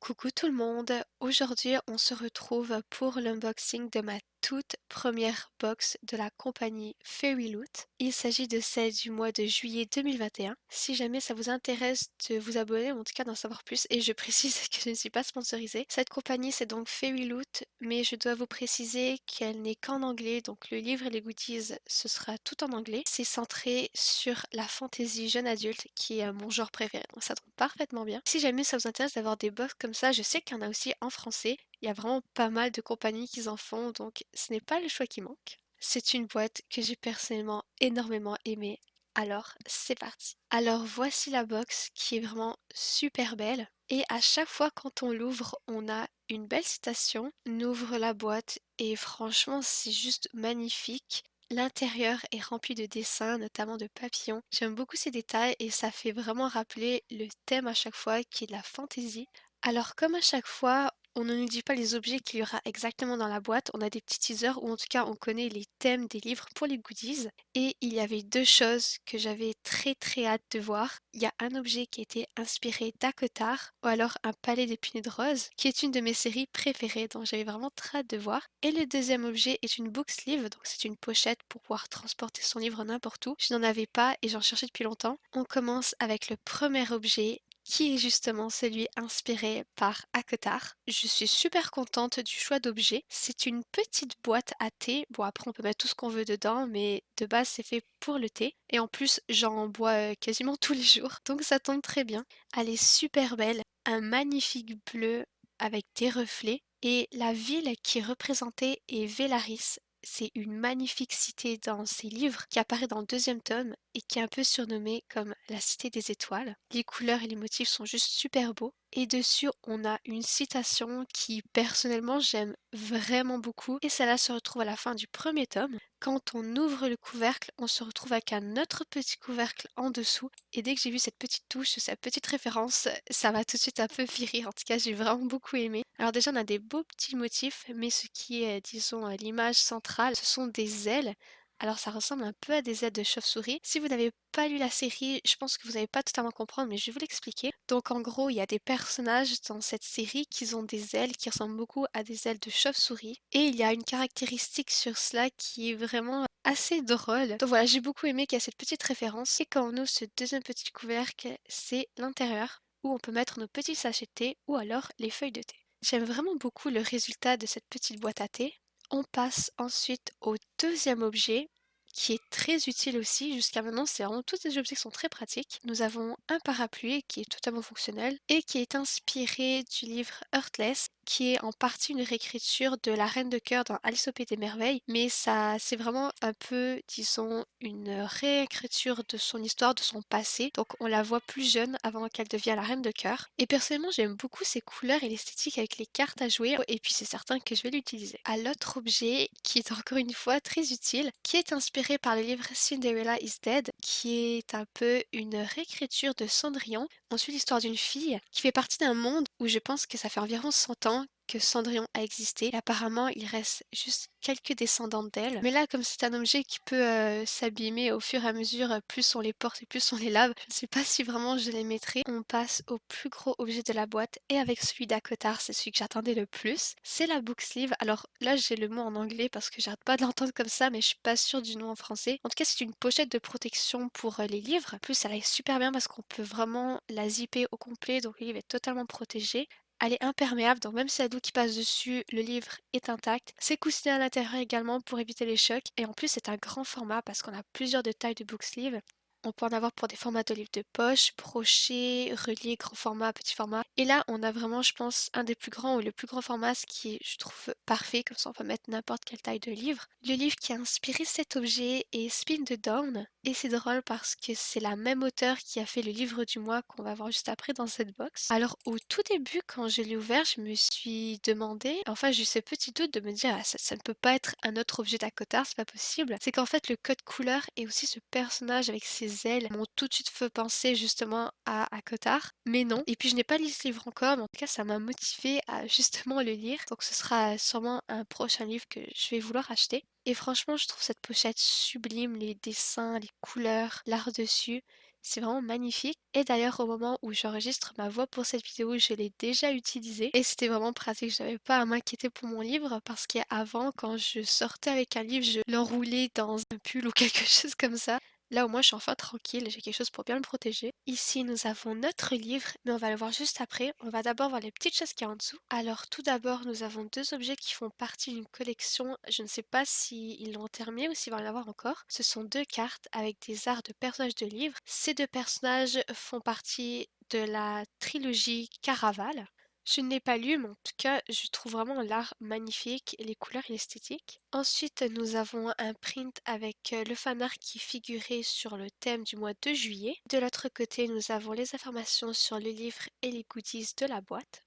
Coucou tout le monde, aujourd'hui on se retrouve pour l'unboxing de ma toute première box de la compagnie Fairy Loot. Il s'agit de celle du mois de juillet 2021. Si jamais ça vous intéresse de vous abonner, ou en tout cas d'en savoir plus, et je précise que je ne suis pas sponsorisée. Cette compagnie c'est donc Fairy Loot, mais je dois vous préciser qu'elle n'est qu'en anglais, donc le livre et les goodies ce sera tout en anglais. C'est centré sur la fantasy jeune adulte qui est mon genre préféré, donc ça tombe parfaitement bien. Si jamais ça vous intéresse d'avoir des box comme ça, je sais qu'il y en a aussi en français. Il y a vraiment pas mal de compagnies qui en font, donc ce n'est pas le choix qui manque. C'est une boîte que j'ai personnellement énormément aimée. Alors, c'est parti. Alors, voici la box qui est vraiment super belle. Et à chaque fois quand on l'ouvre, on a une belle citation. On ouvre la boîte et franchement, c'est juste magnifique. L'intérieur est rempli de dessins, notamment de papillons. J'aime beaucoup ces détails et ça fait vraiment rappeler le thème à chaque fois qui est de la fantaisie. Alors comme à chaque fois, on ne nous dit pas les objets qu'il y aura exactement dans la boîte, on a des petits teasers ou en tout cas on connaît les thèmes des livres pour les goodies. Et il y avait deux choses que j'avais très hâte de voir. Il y a un objet qui était inspiré d'Akotar ou alors un palais d'épineux de rose qui est une de mes séries préférées donc j'avais vraiment très hâte de voir. Et le deuxième objet est une book sleeve, donc c'est une pochette pour pouvoir transporter son livre n'importe où. Je n'en avais pas et j'en cherchais depuis longtemps. On commence avec le premier objet qui est justement celui inspiré par Akotar. Je suis super contente du choix d'objet. C'est une petite boîte à thé. Bon après on peut mettre tout ce qu'on veut dedans, mais de base c'est fait pour le thé. Et en plus j'en bois quasiment tous les jours, donc ça tombe très bien. Elle est super belle, un magnifique bleu avec des reflets. Et la ville qui est représentée est Velaris. C'est une magnifique cité dans ses livres qui apparaît dans le deuxième tome et qui est un peu surnommée comme la cité des étoiles. Les couleurs et les motifs sont juste super beaux. Et dessus, on a une citation qui personnellement j'aime vraiment beaucoup. Et celle-là se retrouve à la fin du premier tome. Quand on ouvre le couvercle, on se retrouve avec un autre petit couvercle en dessous. Et dès que j'ai vu cette petite touche, cette petite référence, ça m'a tout de suite un peu fait rire. En tout cas, j'ai vraiment beaucoup aimé. Alors déjà, on a des beaux petits motifs, mais ce qui est, disons, l'image centrale, ce sont des ailes. Alors ça ressemble un peu à des ailes de chauve-souris. Si vous n'avez pas lu la série, je pense que vous n'allez pas totalement comprendre, mais je vais vous l'expliquer. Donc en gros, il y a des personnages dans cette série qui ont des ailes qui ressemblent beaucoup à des ailes de chauve-souris. Et il y a une caractéristique sur cela qui est vraiment assez drôle. Donc voilà, j'ai beaucoup aimé qu'il y a cette petite référence. Et quand on ouvre ce deuxième petit couvercle, c'est l'intérieur où on peut mettre nos petits sachets de thé ou alors les feuilles de thé. J'aime vraiment beaucoup le résultat de cette petite boîte à thé. On passe ensuite au deuxième objet qui est très utile aussi. Jusqu'à maintenant, c'est vraiment tous des objets qui sont très pratiques. Nous avons un parapluie qui est totalement fonctionnel et qui est inspiré du livre Heartless, qui est en partie une réécriture de La Reine de Cœur dans Alice au Pays des Merveilles, mais ça, c'est vraiment un peu, disons, une réécriture de son histoire, de son passé. Donc on la voit plus jeune avant qu'elle devienne la Reine de Cœur. Et personnellement, j'aime beaucoup ses couleurs et l'esthétique avec les cartes à jouer, et puis c'est certain que je vais l'utiliser. À l'autre objet, qui est encore une fois très utile, qui est inspiré par le livre Cinderella is Dead, qui est un peu une réécriture de Cendrillon. On suit l'histoire d'une fille qui fait partie d'un monde où je pense que ça fait environ 100 ans que Cendrillon a existé. Et apparemment, il reste juste quelques descendants d'elle. Mais là, comme c'est un objet qui peut s'abîmer au fur et à mesure, plus on les porte et plus on les lave, je ne sais pas si vraiment je les mettrai. On passe au plus gros objet de la boîte et avec celui d'Akotar, c'est celui que j'attendais le plus. C'est la book sleeve. Alors là, j'ai le mot en anglais parce que j'arrête pas de l'entendre comme ça, mais je suis pas sûre du nom en français. En tout cas, c'est une pochette de protection pour les livres. En plus, elle est super bien parce qu'on peut vraiment la zipper au complet, donc le livre est totalement protégé. Elle est imperméable, donc même si la douille qui passe dessus, le livre est intact. C'est coussiné à l'intérieur également pour éviter les chocs. Et en plus, c'est un grand format parce qu'on a plusieurs de tailles de book sleeve. On peut en avoir pour des formats de livres de poche, brochés, reliés, grand format, petit format. Et là, on a vraiment, je pense, un des plus grands ou le plus grand format, ce qui est, je trouve, parfait. Comme ça, on peut mettre n'importe quelle taille de livre. Le livre qui a inspiré cet objet est Spin the Dawn. Et c'est drôle parce que c'est la même auteure qui a fait le livre du mois qu'on va voir juste après dans cette box. Alors, au tout début, quand je l'ai ouvert, je me suis demandé, enfin, j'ai eu ce petit doute de me dire, ah, ça ne peut pas être un autre objet d'Akotar, c'est pas possible. C'est qu'en fait, le code couleur et aussi ce personnage avec ses ailes m'ont tout de suite fait penser justement à Akotar, mais non. Et puis, je n'ai pas lu ce livre encore, mais en tout cas, ça m'a motivé à justement le lire. Donc, ce sera sûrement un prochain livre que je vais vouloir acheter. Et franchement, je trouve cette pochette sublime, les dessins, les couleurs, l'art dessus. C'est vraiment magnifique. Et d'ailleurs, au moment où j'enregistre ma voix pour cette vidéo, je l'ai déjà utilisée et c'était vraiment pratique. Je n'avais pas à m'inquiéter pour mon livre parce qu'avant, quand je sortais avec un livre, je l'enroulais dans un pull ou quelque chose comme ça. Là, au moins, je suis enfin tranquille, j'ai quelque chose pour bien le protéger. Ici, nous avons notre livre, mais on va le voir juste après. On va d'abord voir les petites choses qu'il y a en dessous. Alors, tout d'abord, nous avons deux objets qui font partie d'une collection. Je ne sais pas s'ils l'ont terminé ou s'ils vont en avoir encore. Ce sont deux cartes avec des arts de personnages de livres. Ces deux personnages font partie de la trilogie Caraval. Je ne l'ai pas lu, mais en tout cas, je trouve vraiment l'art magnifique, les couleurs et l'esthétique. Ensuite, nous avons un print avec le fanart qui figurait sur le thème du mois de juillet. De l'autre côté, nous avons les informations sur le livre et les goodies de la boîte.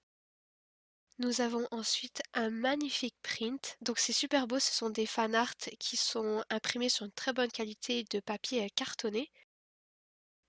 Nous avons ensuite un magnifique print. Donc c'est super beau, ce sont des fanarts qui sont imprimés sur une très bonne qualité de papier cartonné.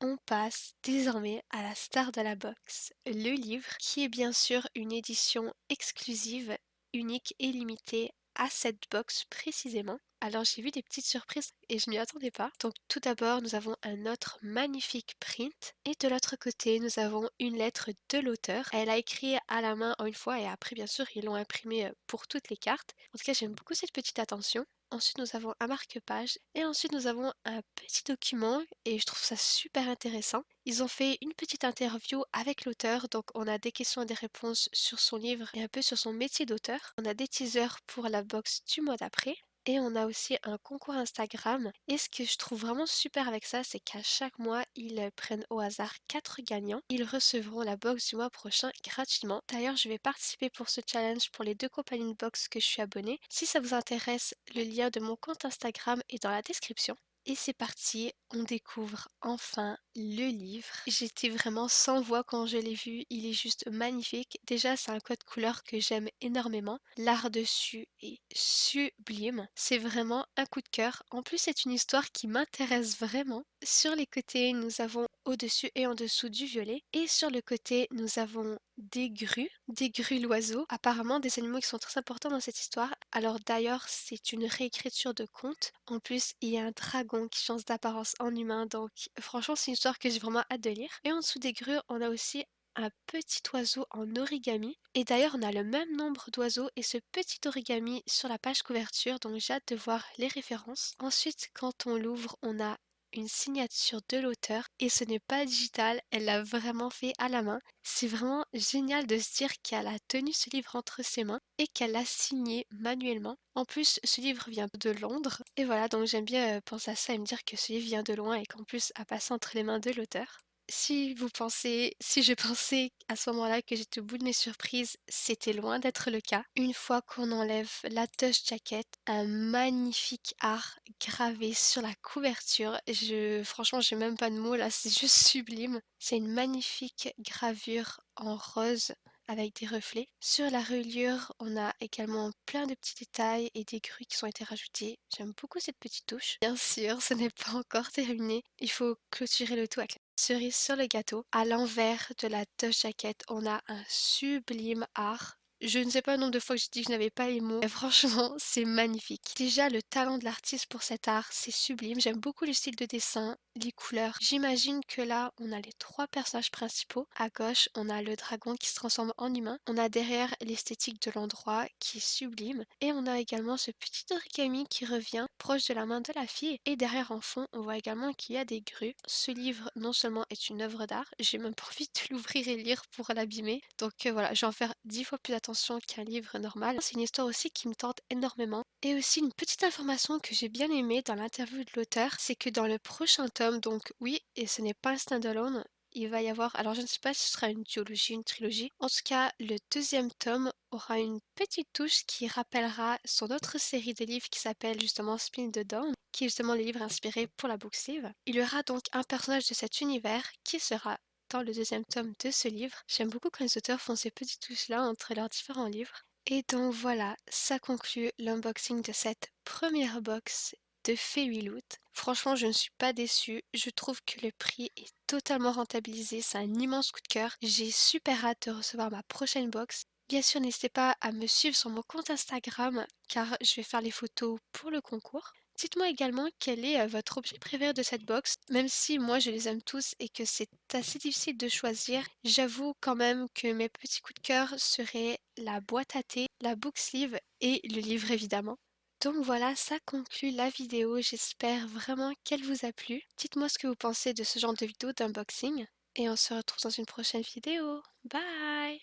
On passe désormais à la star de la box, le livre, qui est bien sûr une édition exclusive, unique et limitée à cette box précisément. Alors j'ai vu des petites surprises et je m'y attendais pas. Donc tout d'abord nous avons un autre magnifique print et de l'autre côté nous avons une lettre de l'auteur. Elle a écrit à la main une fois et après bien sûr ils l'ont imprimé pour toutes les cartes. En tout cas j'aime beaucoup cette petite attention. Ensuite, nous avons un marque-page et ensuite nous avons un petit document et je trouve ça super intéressant. Ils ont fait une petite interview avec l'auteur, donc on a des questions et des réponses sur son livre et un peu sur son métier d'auteur. On a des teasers pour la box du mois d'après. Et on a aussi un concours Instagram. Et ce que je trouve vraiment super avec ça, c'est qu'à chaque mois, ils prennent au hasard 4 gagnants. Ils recevront la box du mois prochain gratuitement. D'ailleurs, je vais participer pour ce challenge pour les deux compagnies de box que je suis abonnée. Si ça vous intéresse, le lien de mon compte Instagram est dans la description. Et c'est parti, on découvre enfin le livre. J'étais vraiment sans voix quand je l'ai vu, il est juste magnifique. Déjà, c'est un code couleur que j'aime énormément. L'art dessus est sublime. C'est vraiment un coup de cœur. En plus, c'est une histoire qui m'intéresse vraiment. Sur les côtés, nous avons au-dessus et en dessous du violet. Et sur le côté, nous avons des grues l'oiseau, apparemment des animaux qui sont très importants dans cette histoire. Alors d'ailleurs, c'est une réécriture de conte. En plus, il y a un dragon qui change d'apparence en humain, donc franchement, c'est une histoire que j'ai vraiment hâte de lire. Et en dessous des grues, on a aussi un petit oiseau en origami. Et d'ailleurs, on a le même nombre d'oiseaux et ce petit origami sur la page couverture, donc j'ai hâte de voir les références. Ensuite, quand on l'ouvre, on a une signature de l'auteur et ce n'est pas digital, elle l'a vraiment fait à la main. C'est vraiment génial de se dire qu'elle a tenu ce livre entre ses mains et qu'elle l'a signé manuellement. En plus, ce livre vient de Londres et voilà, donc j'aime bien penser à ça et me dire que ce livre vient de loin et qu'en plus a passé entre les mains de l'auteur. Si je pensais à ce moment-là que j'étais au bout de mes surprises, c'était loin d'être le cas. Une fois qu'on enlève la touch jacket, un magnifique art gravé sur la couverture. Franchement, j'ai même pas de mots là, c'est juste sublime. C'est une magnifique gravure en rose avec des reflets. Sur la reliure, on a également plein de petits détails et des grues qui ont été rajoutés. J'aime beaucoup cette petite touche. Bien sûr, ce n'est pas encore terminé. Il faut clôturer le tout avec la cerise sur le gâteau. À l'envers de la touch jacket, on a un sublime art. Je ne sais pas le nombre de fois que j'ai dit que je n'avais pas les mots, mais franchement, c'est magnifique. Déjà, le talent de l'artiste pour cet art, c'est sublime. J'aime beaucoup le style de dessin, les couleurs. J'imagine que là, on a les trois personnages principaux. À gauche, on a le dragon qui se transforme en humain. On a derrière l'esthétique de l'endroit qui est sublime. Et on a également ce petit origami qui revient proche de la main de la fille. Et derrière en fond, on voit également qu'il y a des grues. Ce livre, non seulement est une œuvre d'art, j'ai même pas envie de l'ouvrir et lire pour l'abîmer. Donc voilà, je vais en faire 10 fois plus attention qu'un livre normal. C'est une histoire aussi qui me tente énormément. Et aussi une petite information que j'ai bien aimée dans l'interview de l'auteur, c'est que dans le prochain tome, donc oui, et ce n'est pas un standalone, il va y avoir, alors je ne sais pas si ce sera une duologie, une trilogie. En tout cas, le deuxième tome aura une petite touche qui rappellera son autre série de livres qui s'appelle justement Spin the Dawn, qui est justement le livre inspiré pour la book sleeve. Il y aura donc un personnage de cet univers qui sera dans le deuxième tome de ce livre. J'aime beaucoup quand les auteurs font ces petites touches-là entre leurs différents livres. Et donc voilà, ça conclut l'unboxing de cette première box de Fairy Loot. Franchement, je ne suis pas déçue. Je trouve que le prix est totalement rentabilisé. C'est un immense coup de cœur. J'ai super hâte de recevoir ma prochaine box. Bien sûr, n'hésitez pas à me suivre sur mon compte Instagram car je vais faire les photos pour le concours. Dites-moi également quel est votre objet préféré de cette box, même si moi je les aime tous et que c'est assez difficile de choisir. J'avoue quand même que mes petits coups de cœur seraient la boîte à thé, la book sleeve et le livre évidemment. Donc voilà, ça conclut la vidéo. J'espère vraiment qu'elle vous a plu. Dites-moi ce que vous pensez de ce genre de vidéo d'unboxing et on se retrouve dans une prochaine vidéo. Bye!